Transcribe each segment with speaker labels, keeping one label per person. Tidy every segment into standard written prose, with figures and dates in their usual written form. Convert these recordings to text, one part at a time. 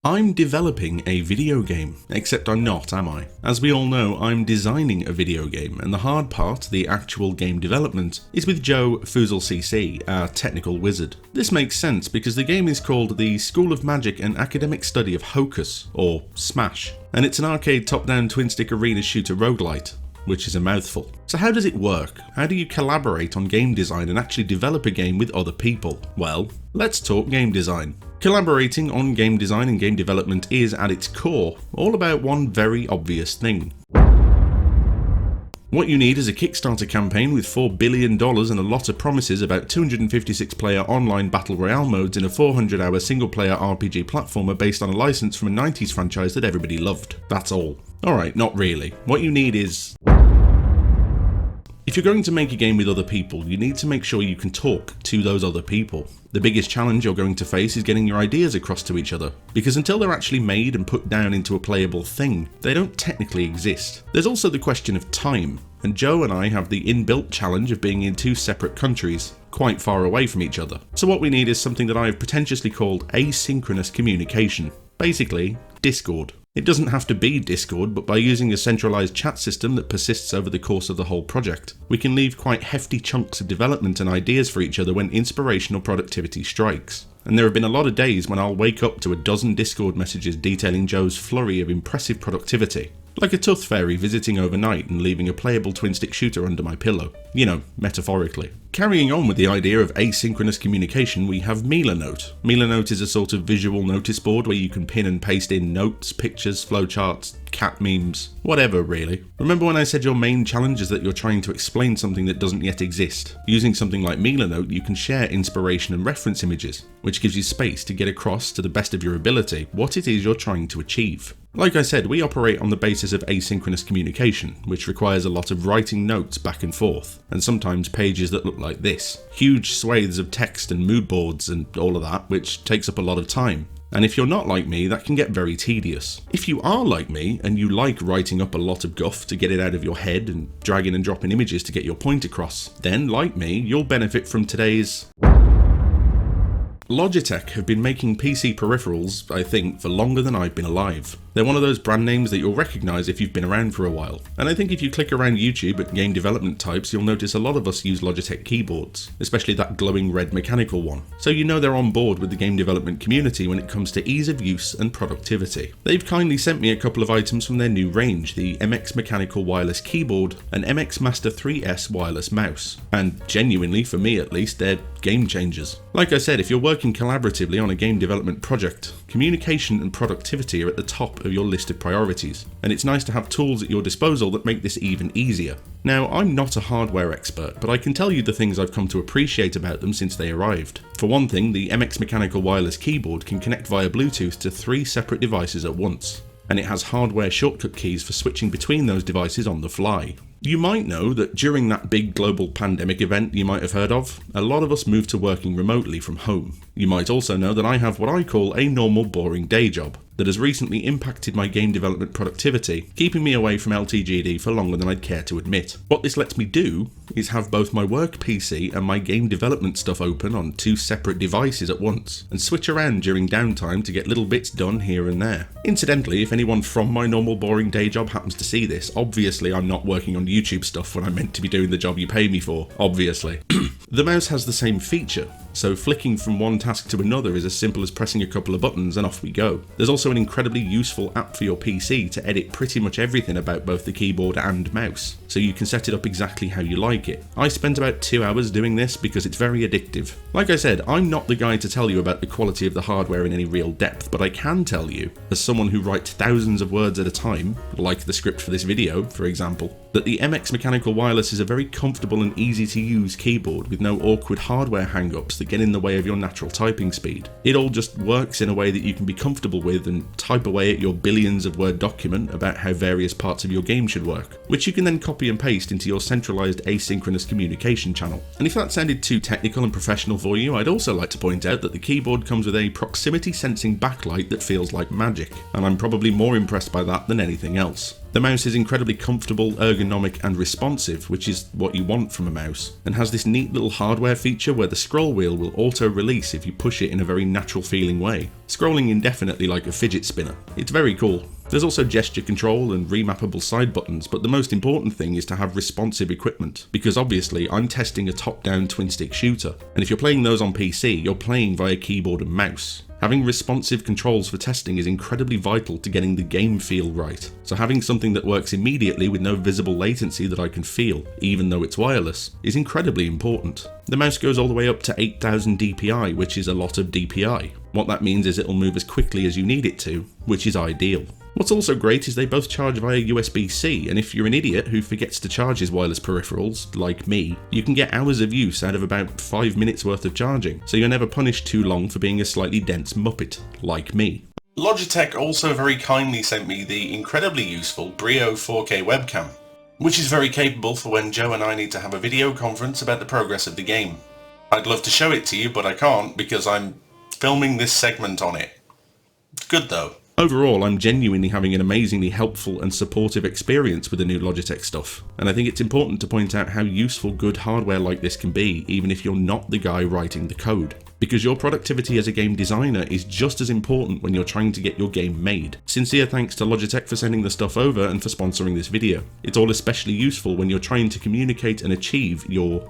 Speaker 1: I'm developing a video game, except I'm not, am I? As we all know, I'm designing a video game, and the hard part, the actual game development, is with Joe FoozleCC, our technical wizard. This makes sense because the game is called the School of Magic and Academic Study of Hocus, or Smash, and it's an arcade top-down twin-stick arena shooter roguelite, which is a mouthful. So how does it work? How do you collaborate on game design and actually develop a game with other people? Well, let's talk game design. Collaborating on game design and game development is, at its core, all about one very obvious thing. What you need is a Kickstarter campaign with $4 billion and a lot of promises about 256-player online battle royale modes in a 400-hour single-player RPG platformer based on a license from a 90s franchise that everybody loved. That's all. Alright, not really. What you need is... If you're going to make a game with other people, you need to make sure you can talk to those other people. The biggest challenge you're going to face is getting your ideas across to each other, because until they're actually made and put down into a playable thing, they don't technically exist. There's also the question of time, and Joe and I have the inbuilt challenge of being in two separate countries, quite far away from each other. So what we need is something that I have pretentiously called asynchronous communication. Basically, Discord. It doesn't have to be Discord, but by using a centralized chat system that persists over the course of the whole project, we can leave quite hefty chunks of development and ideas for each other when inspiration or productivity strikes. And there have been a lot of days when I'll wake up to a dozen Discord messages detailing Joe's flurry of impressive productivity. Like a tooth fairy visiting overnight and leaving a playable twin-stick shooter under my pillow. You know, metaphorically. Carrying on with the idea of asynchronous communication, we have Milanote. Milanote is a sort of visual notice board where you can pin and paste in notes, pictures, flowcharts, cat memes, whatever really. Remember when I said your main challenge is that you're trying to explain something that doesn't yet exist? Using something like Milanote, you can share inspiration and reference images, which gives you space to get across to the best of your ability what it is you're trying to achieve. Like I said, we operate on the basis of asynchronous communication, which requires a lot of writing notes back and forth, and sometimes pages that look like this. Huge swathes of text and mood boards and all of that, which takes up a lot of time. And if you're not like me, that can get very tedious. If you are like me, and you like writing up a lot of guff to get it out of your head and dragging and dropping images to get your point across, then, like me, you'll benefit from today's... Logitech have been making PC peripherals, I think, for longer than I've been alive. They're one of those brand names that you'll recognise if you've been around for a while. And I think if you click around YouTube at game development types, you'll notice a lot of us use Logitech keyboards, especially that glowing red mechanical one. So you know they're on board with the game development community when it comes to ease of use and productivity. They've kindly sent me a couple of items from their new range, the MX Mechanical Wireless Keyboard and MX Master 3S Wireless Mouse. And genuinely, for me at least, they're game changers. Like I said, if you're working collaboratively on a game development project, communication and productivity are at the top of your list of priorities, and it's nice to have tools at your disposal that make this even easier. Now, I'm not a hardware expert, but I can tell you the things I've come to appreciate about them since they arrived. For one thing, the MX Mechanical Wireless Keyboard can connect via Bluetooth to 3 separate devices at once, and it has hardware shortcut keys for switching between those devices on the fly. You might know that during that big global pandemic event you might have heard of, a lot of us moved to working remotely from home. You might also know that I have what I call a normal boring day job that has recently impacted my game development productivity, keeping me away from LTGD for longer than I'd care to admit. What this lets me do is have both my work PC and my game development stuff open on 2 separate devices at once, and switch around during downtime to get little bits done here and there. Incidentally, if anyone from my normal boring day job happens to see this, obviously I'm not working on YouTube stuff when I'm meant to be doing the job you pay me for, obviously. The mouse has the same feature, so flicking from one task to another is as simple as pressing a couple of buttons and off we go. There's also an incredibly useful app for your PC to edit pretty much everything about both the keyboard and mouse, so you can set it up exactly how you like it. I spent about 2 hours doing this because it's very addictive. Like I said, I'm not the guy to tell you about the quality of the hardware in any real depth, but I can tell you, as someone who writes thousands of words at a time, like the script for this video, for example, that the MX Mechanical Wireless is a very comfortable and easy to use keyboard with no awkward hardware hang-ups that get in the way of your natural typing speed. It all just works in a way that you can be comfortable with and type away at your billions of word document about how various parts of your game should work, which you can then copy and paste into your centralized asynchronous communication channel. And if that sounded too technical and professional for you, I'd also like to point out that the keyboard comes with a proximity sensing backlight that feels like magic, and I'm probably more impressed by that than anything else. The mouse is incredibly comfortable, ergonomic and responsive, which is what you want from a mouse, and has this neat little hardware feature where the scroll wheel will auto-release if you push it in a very natural feeling way, scrolling indefinitely like a fidget spinner. It's very cool. There's also gesture control and remappable side buttons, but the most important thing is to have responsive equipment, because obviously I'm testing a top-down twin-stick shooter, and if you're playing those on PC, you're playing via keyboard and mouse. Having responsive controls for testing is incredibly vital to getting the game feel right, so having something that works immediately with no visible latency that I can feel, even though it's wireless, is incredibly important. The mouse goes all the way up to 8000 DPI, which is a lot of DPI. What that means is it'll move as quickly as you need it to, which is ideal. What's also great is they both charge via USB-C, and if you're an idiot who forgets to charge his wireless peripherals, like me, you can get hours of use out of about 5 minutes worth of charging, so you're never punished too long for being a slightly dense muppet, like me. Logitech also very kindly sent me the incredibly useful Brio 4K webcam, which is very capable for when Joe and I need to have a video conference about the progress of the game. I'd love to show it to you, but I can't because I'm filming this segment on it. It's good though. Overall, I'm genuinely having an amazingly helpful and supportive experience with the new Logitech stuff, and I think it's important to point out how useful good hardware like this can be even if you're not the guy writing the code. Because your productivity as a game designer is just as important when you're trying to get your game made. Sincere thanks to Logitech for sending the stuff over and for sponsoring this video. It's all especially useful when you're trying to communicate and achieve your...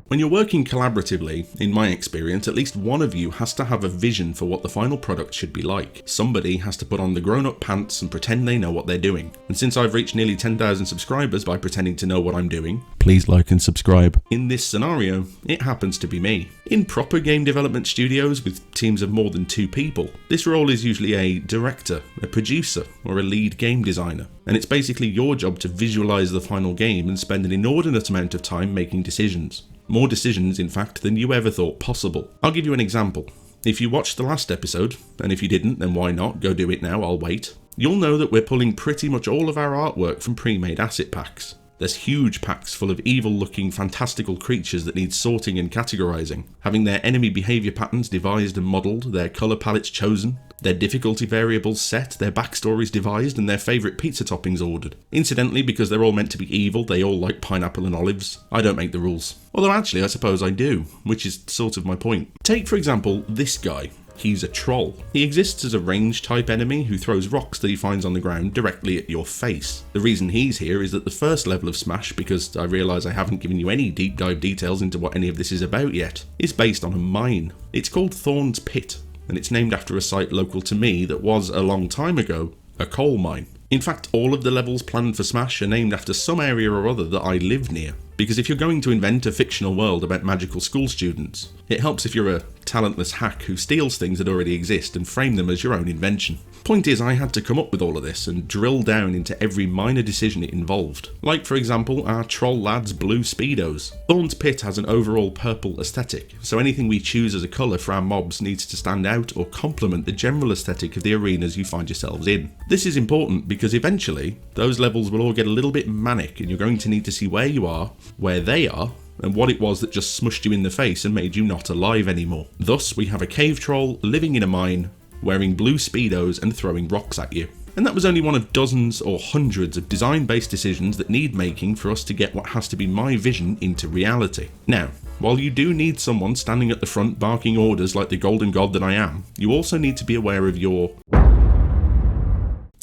Speaker 1: When you're working collaboratively, in my experience, at least one of you has to have a vision for what the final product should be like. Somebody has to put on the grown-up pants and pretend they know what they're doing. And since I've reached nearly 10,000 subscribers by pretending to know what I'm doing, please like and subscribe. In this scenario, it happens to be me. In proper game development studios with teams of more than 2 people, this role is usually a director, a producer, or a lead game designer. And it's basically your job to visualize the final game and spend an inordinate amount of time making decisions. More decisions, in fact, than you ever thought possible. I'll give you an example. If you watched the last episode, and if you didn't, then why not? Go do it now, I'll wait. You'll know that we're pulling pretty much all of our artwork from pre-made asset packs. There's huge packs full of evil-looking, fantastical creatures that need sorting and categorizing, having their enemy behavior patterns devised and modeled, their color palettes chosen, their difficulty variables set, their backstories devised, and their favorite pizza toppings ordered. Incidentally, because they're all meant to be evil, they all like pineapple and olives. I don't make the rules. Although actually, I suppose I do, which is sort of my point. Take, for example, this guy. He's a troll. He exists as a range type enemy who throws rocks that he finds on the ground directly at your face. The reason he's here is that the first level of Smash, because I realise I haven't given you any deep dive details into what any of this is about yet, is based on a mine. It's called Thorn's Pit, and it's named after a site local to me that was, a long time ago, a coal mine. In fact, all of the levels planned for Smash are named after some area or other that I live near. Because if you're going to invent a fictional world about magical school students, it helps if you're a talentless hack who steals things that already exist and frame them as your own invention. Point is, I had to come up with all of this and drill down into every minor decision it involved. Like, for example, our troll lad's blue speedos. Thorn's Pit has an overall purple aesthetic, so anything we choose as a colour for our mobs needs to stand out or complement the general aesthetic of the arenas you find yourselves in. This is important because eventually, those levels will all get a little bit manic and you're going to need to see where you are, where they are, and what it was that just smushed you in the face and made you not alive anymore. Thus, we have a cave troll living in a mine, wearing blue speedos and throwing rocks at you. And that was only one of dozens or hundreds of design-based decisions that need making for us to get what has to be my vision into reality. Now, while you do need someone standing at the front barking orders like the golden god that I am, you also need to be aware of your...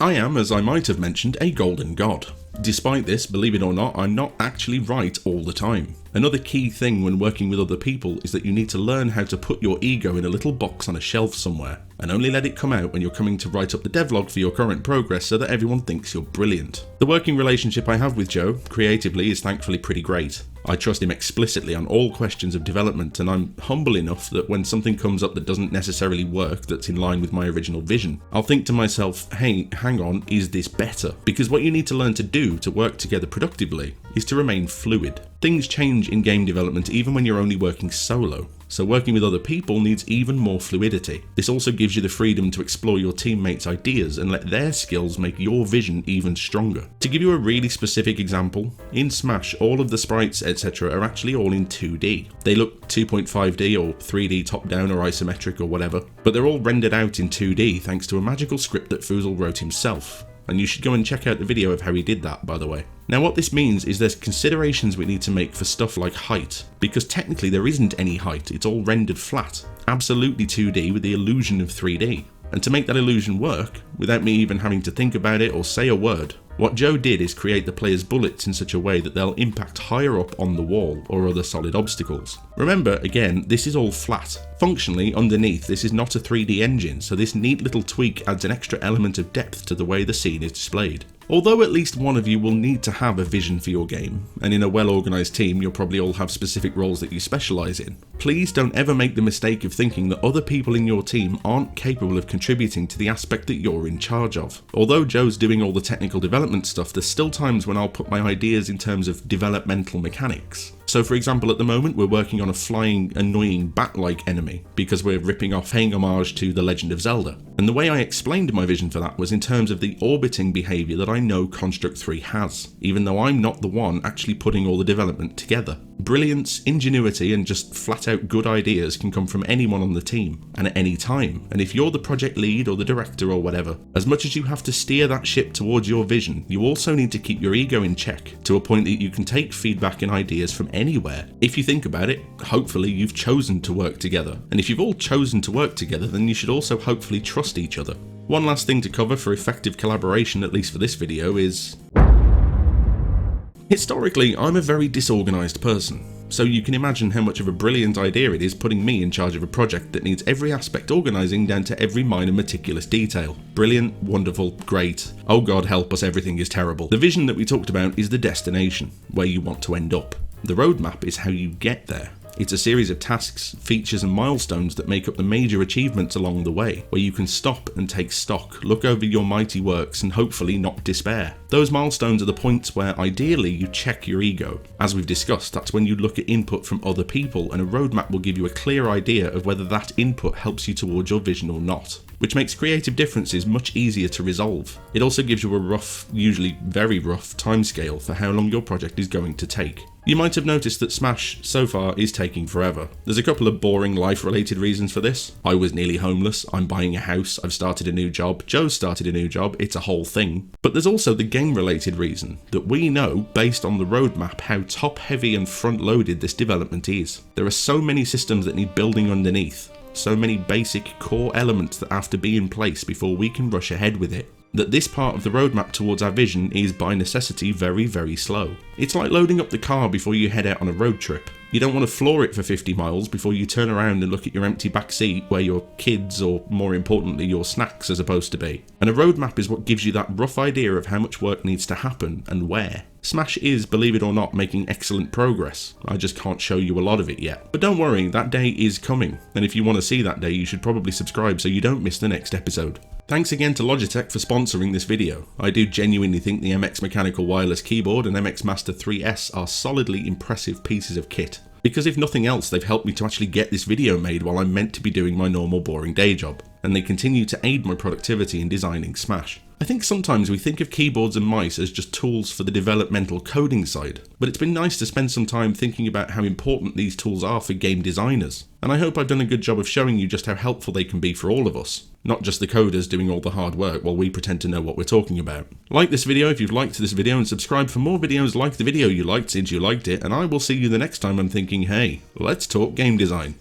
Speaker 1: I am, as I might have mentioned, a golden god. Despite this, believe it or not, I'm not actually right all the time. Another key thing when working with other people is that you need to learn how to put your ego in a little box on a shelf somewhere, and only let it come out when you're coming to write up the devlog for your current progress so that everyone thinks you're brilliant. The working relationship I have with Joe, creatively, is thankfully pretty great. I trust him explicitly on all questions of development, and I'm humble enough that when something comes up that doesn't necessarily work that's in line with my original vision, I'll think to myself, hey, hang on, is this better? Because what you need to learn to do to work together productively is to remain fluid. Things change in game development even when you're only working solo, so working with other people needs even more fluidity. This also gives you the freedom to explore your teammates' ideas and let their skills make your vision even stronger. To give you a really specific example, in Smash all of the sprites etc. are actually all in 2D. They look 2.5D or 3D top-down or isometric or whatever, but they're all rendered out in 2D thanks to a magical script that Foozle wrote himself. and you should go and check out the video of how he did that, by the way. Now what this means is there's considerations we need to make for stuff like height, because technically there isn't any height, it's all rendered flat, absolutely 2D with the illusion of 3D. And to make that illusion work, without me even having to think about it or say a word, what Joe did is create the player's bullets in such a way that they'll impact higher up on the wall or other solid obstacles. Remember, again, this is all flat. Functionally, underneath, this is not a 3D engine, so this neat little tweak adds an extra element of depth to the way the scene is displayed. Although at least one of you will need to have a vision for your game, and in a well-organised team you'll probably all have specific roles that you specialise in, please don't ever make the mistake of thinking that other people in your team aren't capable of contributing to the aspect that you're in charge of. Although Joe's doing all the technical development stuff, there's still times when I'll put my ideas in terms of developmental mechanics. So for example, at the moment we're working on a flying, annoying bat-like enemy, because we're ripping off, paying homage to The Legend of Zelda. And the way I explained my vision for that was in terms of the orbiting behaviour that I know Construct 3 has, even though I'm not the one actually putting all the development together. Brilliance, ingenuity and just flat out good ideas can come from anyone on the team, and at any time, and if you're the project lead or the director or whatever, as much as you have to steer that ship towards your vision, you also need to keep your ego in check, to a point that you can take feedback and ideas from anywhere. If you think about it, hopefully you've chosen to work together, and if you've all chosen to work together, then you should also hopefully trust each other. One last thing to cover for effective collaboration, at least for this video, is... Historically, I'm a very disorganised person, so you can imagine how much of a brilliant idea it is putting me in charge of a project that needs every aspect organising down to every minor meticulous detail. Brilliant, wonderful, great, oh god help us, everything is terrible. The vision that we talked about is the destination, where you want to end up. The roadmap is how you get there. It's a series of tasks, features and milestones that make up the major achievements along the way, where you can stop and take stock, look over your mighty works and hopefully not despair. Those milestones are the points where ideally you check your ego. As we've discussed, that's when you look at input from other people, and a roadmap will give you a clear idea of whether that input helps you towards your vision or not, which makes creative differences much easier to resolve. It also gives you a rough, usually very rough, timescale for how long your project is going to take. You might have noticed that Smash, so far, is taking forever. There's a couple of boring life-related reasons for this. I was nearly homeless, I'm buying a house, I've started a new job, Joe's started a new job, it's a whole thing. But there's also the game-related reason, that we know, based on the roadmap, how top-heavy and front-loaded this development is. There are so many systems that need building underneath, so many basic core elements that have to be in place before we can rush ahead with it, that this part of the roadmap towards our vision is by necessity very, very slow. It's like loading up the car before you head out on a road trip. You don't want to floor it for 50 miles before you turn around and look at your empty back seat where your kids, or more importantly your snacks, are supposed to be. And a roadmap is what gives you that rough idea of how much work needs to happen and where. Smash is, believe it or not, making excellent progress. I just can't show you a lot of it yet. But don't worry, that day is coming, and if you want to see that day you should probably subscribe so you don't miss the next episode. Thanks again to Logitech for sponsoring this video. I do genuinely think the MX Mechanical Wireless Keyboard and MX Master 3S are solidly impressive pieces of kit, because if nothing else they've helped me to actually get this video made while I'm meant to be doing my normal boring day job, and they continue to aid my productivity in designing Smash. I think sometimes we think of keyboards and mice as just tools for the developmental coding side, but it's been nice to spend some time thinking about how important these tools are for game designers, and I hope I've done a good job of showing you just how helpful they can be for all of us, not just the coders doing all the hard work while we pretend to know what we're talking about. Like this video if you've liked this video, and subscribe for more videos like the video you liked since you liked it, and I will see you the next time I'm thinking, hey, let's talk game design.